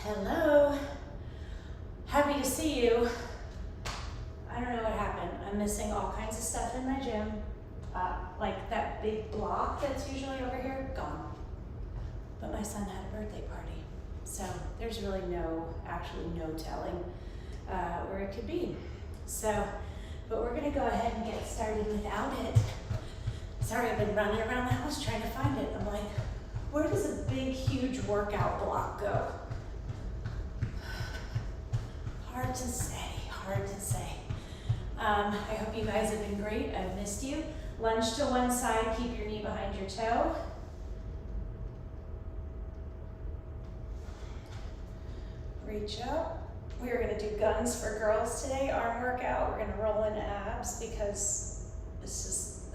Hello, happy to see you. I don't know what happened. I'm missing all kinds of stuff in my gym. Like that big block that's usually over here, gone. But my son had a birthday party. So there's really actually no telling where it could be. But we're gonna go ahead and get started without it. Sorry, I've been running around the house trying to find it. I'm like, where does a big, huge workout block go? Hard to say. I hope you guys have been great. I've missed you. Lunge to one side, keep your knee behind your toe. Reach up. We are gonna do guns for girls today, arm workout. We're gonna roll in abs because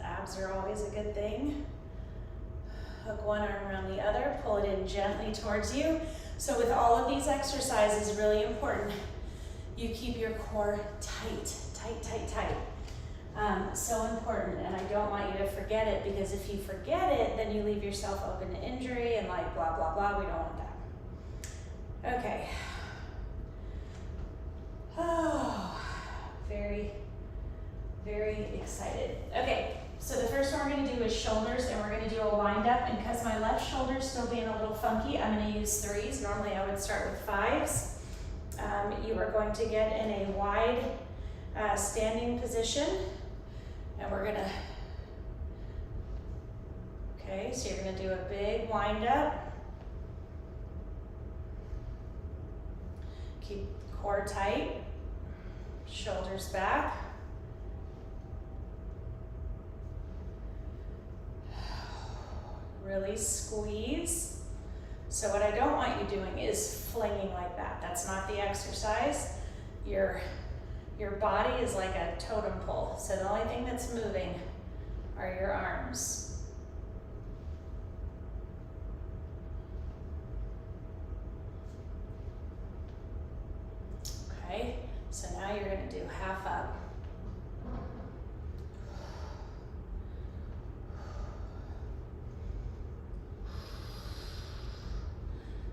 abs are always a good thing. Hook one arm around the other, pull it in gently towards you. So with all of these exercises, really important, you keep your core tight. So important, and I don't want you to forget it, because if you forget it, then you leave yourself open to injury and like blah, blah, blah. We don't want that. Okay. Oh, very, very excited. Okay, so the first one we're gonna do is shoulders, and we're gonna do a wind up, and because my left shoulder's still being a little funky, I'm gonna use 3s. Normally I would start with 5s. You are going to get in a wide standing position, and we're gonna, okay, so you're gonna do a big wind up. Keep the core tight, shoulders back. Really squeeze. So what I don't want you doing is flinging like that. That's not the exercise. Your body is like a totem pole. So the only thing that's moving are your arms. Okay, so now you're gonna do half up.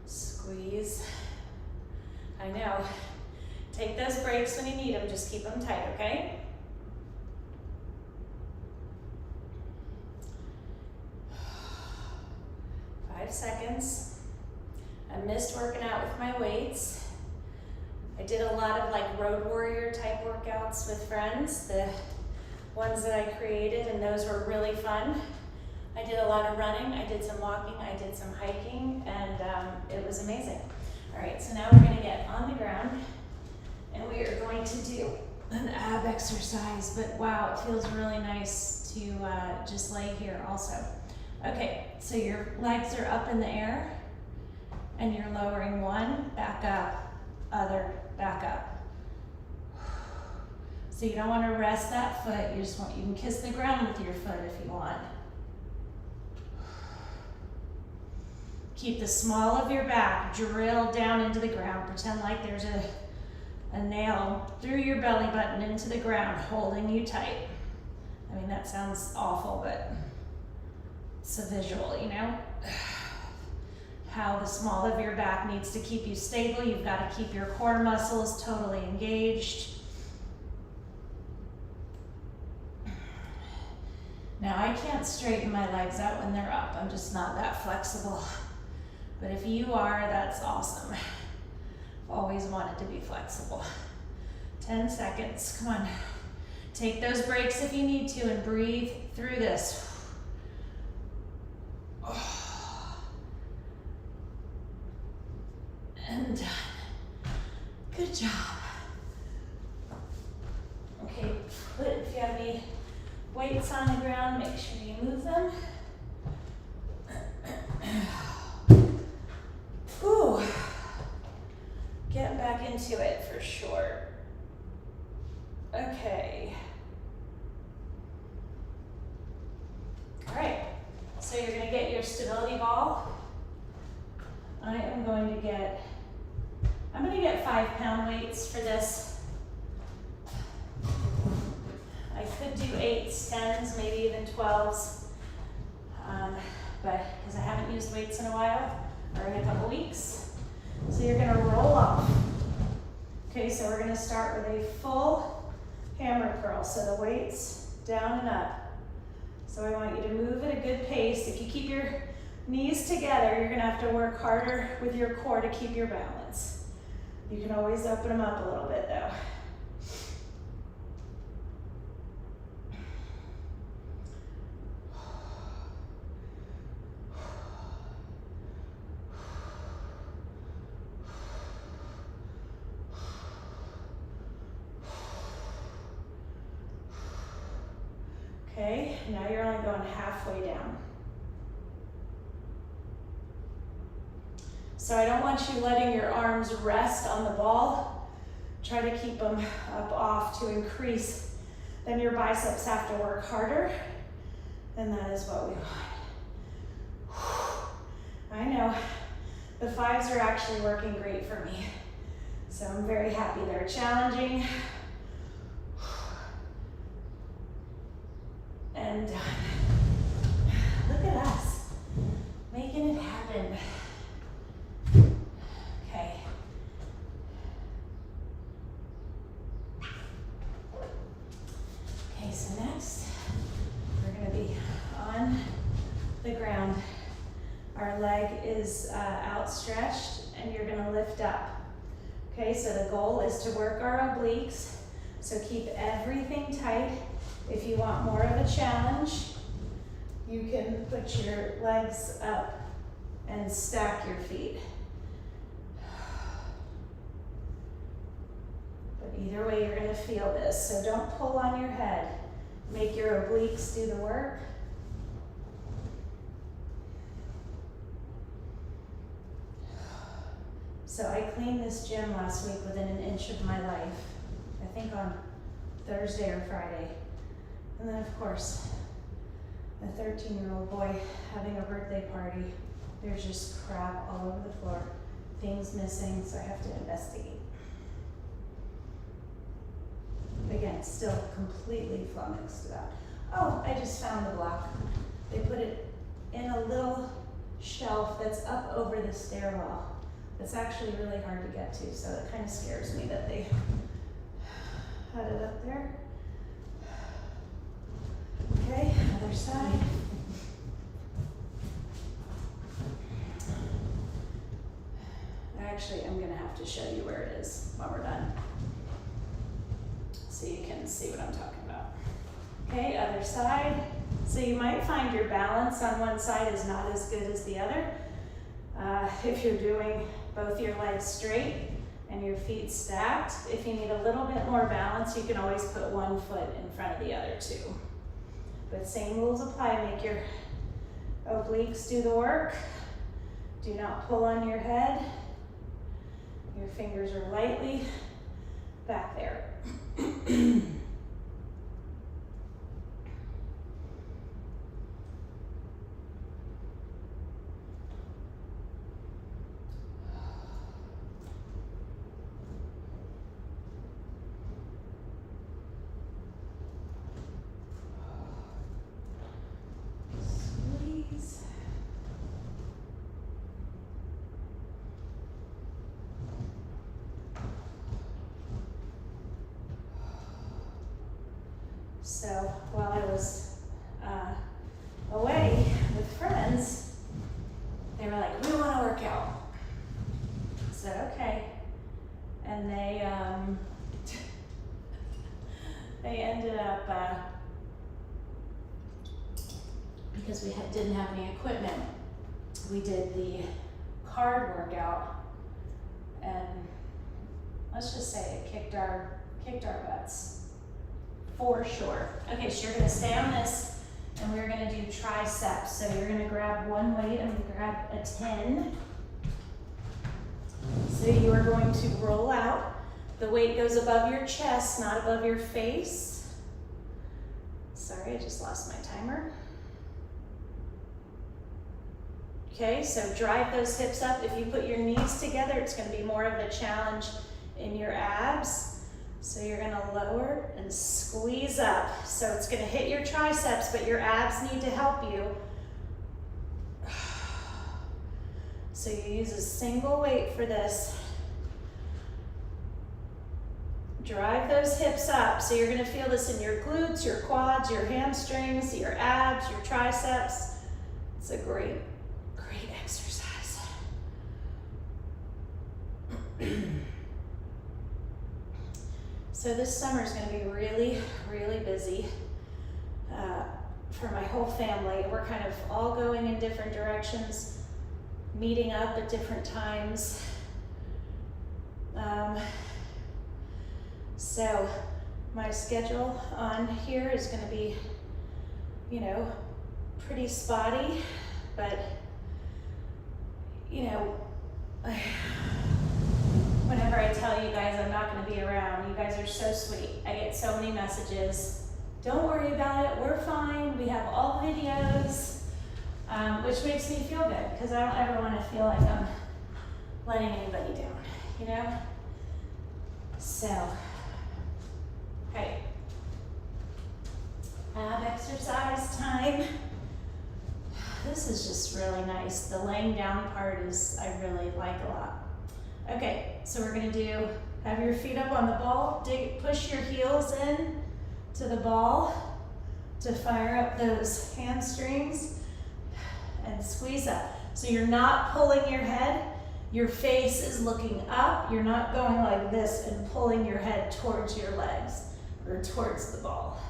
Squeeze. I know. Take those breaks when you need them. Just keep them tight, okay? Five seconds. I missed working out with my weights. I did a lot of like road warrior type workouts with friends, the ones that I created, and those were really fun. I did a lot of running, I did some walking, I did some hiking, and it was amazing. All right, so now we're gonna get on the ground, and we are going to do an ab exercise, but wow, it feels really nice to just lay here also. Okay, so your legs are up in the air, and you're lowering one, back up, other, back up. So you don't wanna rest that foot, you can kiss the ground with your foot if you want. Keep the small of your back drilled down into the ground. Pretend like there's a nail through your belly button into the ground, holding you tight. I mean, that sounds awful, but it's a visual, you know? How the small of your back needs to keep you stable. You've got to keep your core muscles totally engaged. Now, I can't straighten my legs out when they're up. I'm just not that flexible. But if you are, that's awesome. I've always wanted to be flexible. 10 seconds, come on. Take those breaks if you need to and breathe through this. And done. Good job. Okay, if you have any weights on the ground, make sure you move them. Ooh, getting back into it for sure. Okay. All right, so you're gonna get your stability ball. I'm gonna get 5-pound weights for this. I could do 8s, 10s, maybe even 12s, but because I haven't used weights in a while, or in a couple weeks. So you're gonna roll off. Okay, so we're gonna start with a full hammer curl. So the weight's down and up. So I want you to move at a good pace. If you keep your knees together, you're gonna have to work harder with your core to keep your balance. You can always open them up a little bit though. Okay, now you're only going halfway down. So I don't want you letting your arms rest on the ball. Try to keep them up off to increase. Then your biceps have to work harder, and that is what we want. I know, the fives are actually working great for me. So I'm very happy they're challenging. And done. Look at us, making it happen. Okay. Okay, so next, we're gonna be on the ground. Our leg is outstretched and you're gonna lift up. Okay, so the goal is to work our obliques. So keep everything tight. If you want more of a challenge, you can put your legs up and stack your feet. But either way, you're gonna feel this. So don't pull on your head. Make your obliques do the work. So I cleaned this gym last week within an inch of my life. I think on Thursday or Friday. And then of course, a 13-year-old boy having a birthday party. There's just crap all over the floor. Things missing, so I have to investigate. Again, still completely flummoxed about. Oh, I just found the block. They put it in a little shelf that's up over the stairwell. It's actually really hard to get to, so it kind of scares me that they had it up there. Okay, other side. Actually, I'm gonna have to show you where it is when we're done, so you can see what I'm talking about. Okay, other side. So you might find your balance on one side is not as good as the other. If you're doing both your legs straight and your feet stacked, if you need a little bit more balance, you can always put one foot in front of the other too. But same rules apply. Make your obliques do the work. Do not pull on your head. Your fingers are lightly back there. Squeeze. So while I was away with friends, they were like, we want to work out. I said, okay. And they ended up, because we didn't have any equipment, we did the card workout, and let's just say it kicked our butts. For sure. Okay, so you're gonna stay on this and we're gonna do triceps. So you're gonna grab one weight, I'm gonna grab a 10. So you are going to roll out. The weight goes above your chest, not above your face. Sorry, I just lost my timer. Okay, so drive those hips up. If you put your knees together, it's gonna be more of a challenge in your abs. So you're gonna lower and squeeze up. So it's gonna hit your triceps, but your abs need to help you. So you use a single weight for this. Drive those hips up. So you're gonna feel this in your glutes, your quads, your hamstrings, your abs, your triceps. It's a great, great exercise. So this summer is gonna be really, really busy for my whole family. We're kind of all going in different directions, meeting up at different times. So my schedule on here is going to be, you know, pretty spotty, but, you know, whenever I tell you guys I'm not going to be around, you guys are so sweet. I get so many messages. Don't worry about it. We're fine. We have all videos, which makes me feel good because I don't ever want to feel like I'm letting anybody down, you know? So, okay. Ab exercise time. This is just really nice. The laying down part is, I really like a lot. Okay, so we're gonna do, have your feet up on the ball, push your heels in to the ball to fire up those hamstrings and squeeze up. So you're not pulling your head, your face is looking up. You're not going like this and pulling your head towards your legs or towards the ball.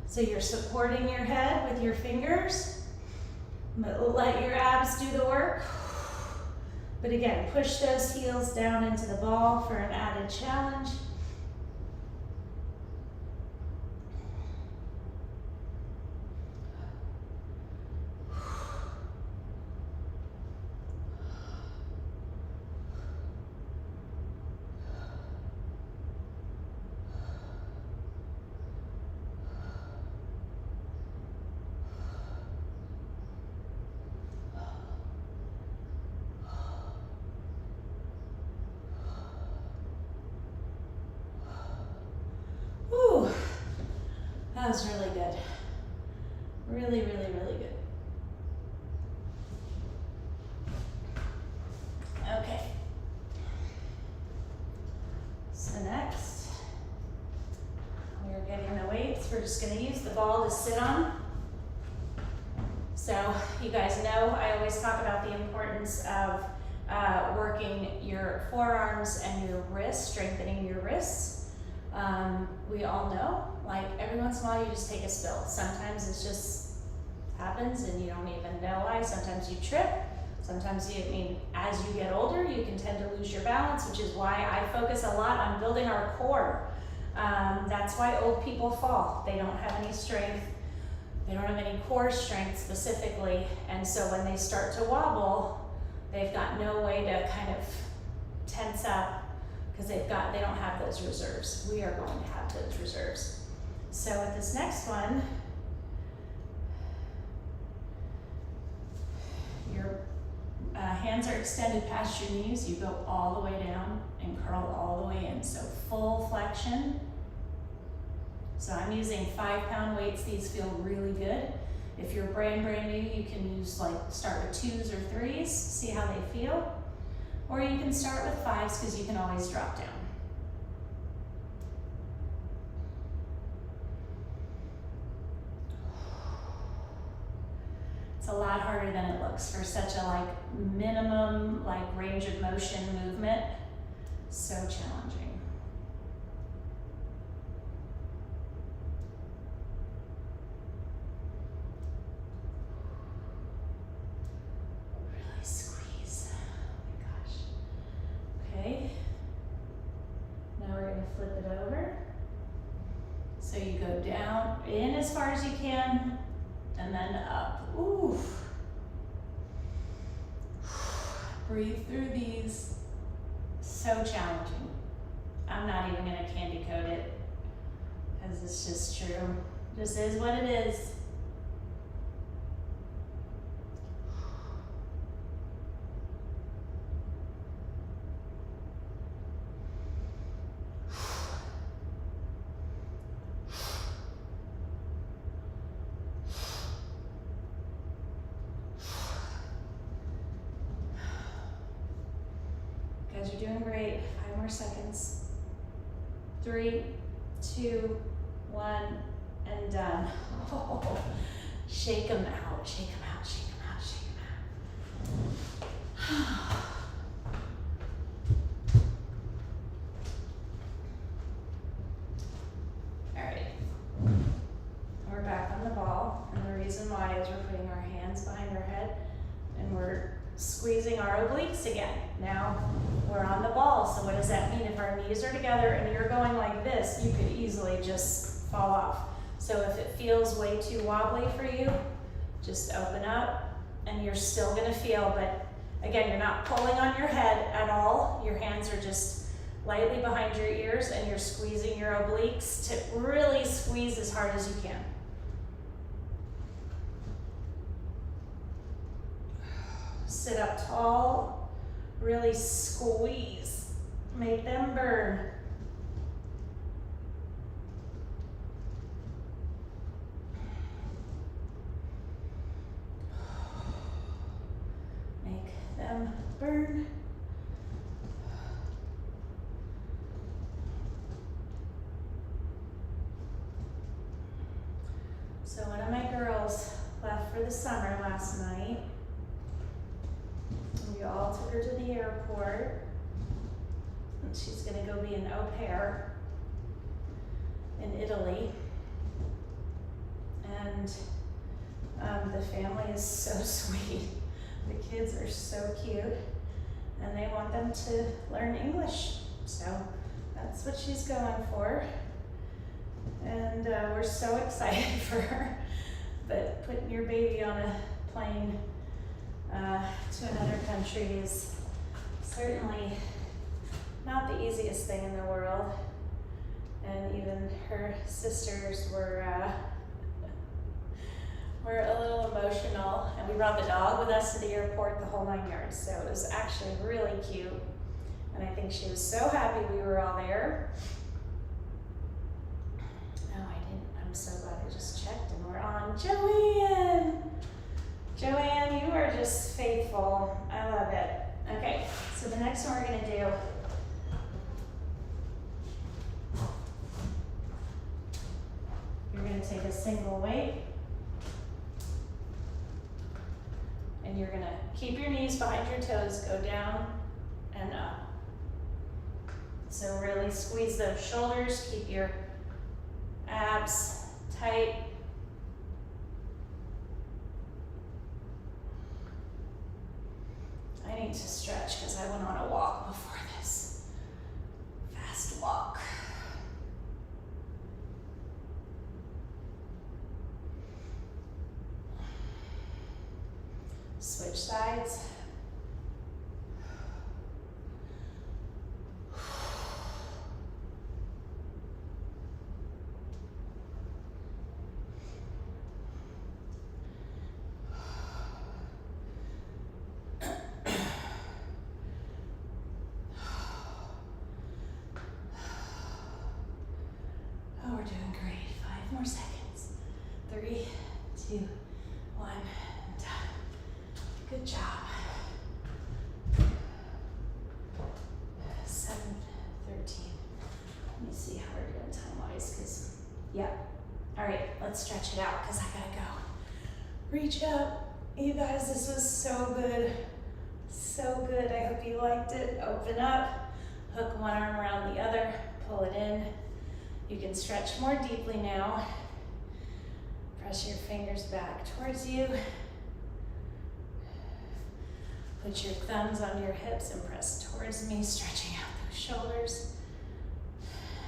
So you're supporting your head with your fingers, but let your abs do the work. But again, push those heels down into the ball for an added challenge. That was really good. Really, really, really good. Okay. So next, we're getting the weights. We're just gonna use the ball to sit on. So you guys know I always talk about the importance of working your forearms and your wrists, strengthening your wrists. We all know, like every once in a while you just take a spill. Sometimes it just happens and you don't even know why. Sometimes you trip. Sometimes as you get older, you can tend to lose your balance, which is why I focus a lot on building our core. That's why old people fall. They don't have any strength. They don't have any core strength specifically. And so when they start to wobble, they've got no way to kind of tense up because they don't have those reserves. We are going to have those reserves. So with this next one, your hands are extended past your knees. You go all the way down and curl all the way in. So full flexion. So I'm using 5-pound weights. These feel really good. If you're brand new, you can use start with 2s or 3s, see how they feel. Or you can start with 5s because you can always drop down. It's a lot harder than it looks for such a minimum range of motion movement. So challenging. Okay, now we're going to flip it over. So you go down, in as far as you can, and then up. Ooh. Breathe through these. So challenging. I'm not even going to candy coat it, because it's just true. This is what it is. more seconds. 3, 2, 1, and done. Oh, shake them out, shake them out, shake them out, shake them out. All right, we're back on the ball, and the reason why is we're putting our hands behind our head and we're squeezing our obliques again. Now we're on the ball, so what does that mean? If our knees are together and you're going like this, you could easily just fall off. So if it feels way too wobbly for you, just open up, and you're still gonna feel, but again, you're not pulling on your head at all. Your hands are just lightly behind your ears, and you're squeezing your obliques to really squeeze as hard as you can. Sit up tall, really squeeze, make them burn. Make them burn. So one of my girls left for the summer last night. We all took her to the airport, and she's gonna go be an au pair in Italy. And the family is so sweet. The kids are so cute, and they want them to learn English. So that's what she's going for. And we're so excited for her. But putting your baby on a plane to another country is certainly not the easiest thing in the world. And even her sisters were a little emotional, and we brought the dog with us to the airport, the whole 9 yards. So it was actually really cute, and I think she was so happy we were all there. No, I didn't. I'm so glad I just checked, and we're on. Joanne! Joanne, you are just faithful. I love it. Okay, so the next one we're gonna do, you're gonna take a single weight, and you're gonna keep your knees behind your toes, go down and up. So really squeeze those shoulders, keep your abs tight. I need to stretch because I went on a walk before this. Fast walk. Switch sides. Oh, we're doing great. 5 more seconds. 3, 2, 1, and done. Good job. 7, 13. Let me see how we're doing time-wise, because, yep. All right, let's stretch it out, because I gotta go. Reach up. You guys, this was so good. So good. I hope you liked it. Open up. Hook one arm around the other. Pull it in. You can stretch more deeply now. Press your fingers back towards you. Put your thumbs on your hips and press towards me, stretching out those shoulders.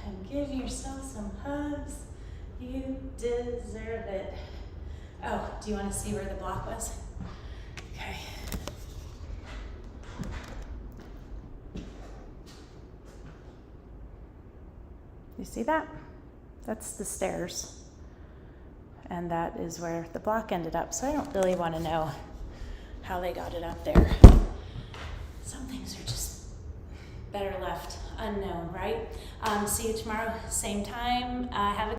And give yourself some hugs. You deserve it. Oh, do you want to see where the block was? Okay. You see that? That's the stairs. And that is where the block ended up. So I don't really want to know how they got it up there. Some things are just better left unknown, right? See you tomorrow, same time. Have a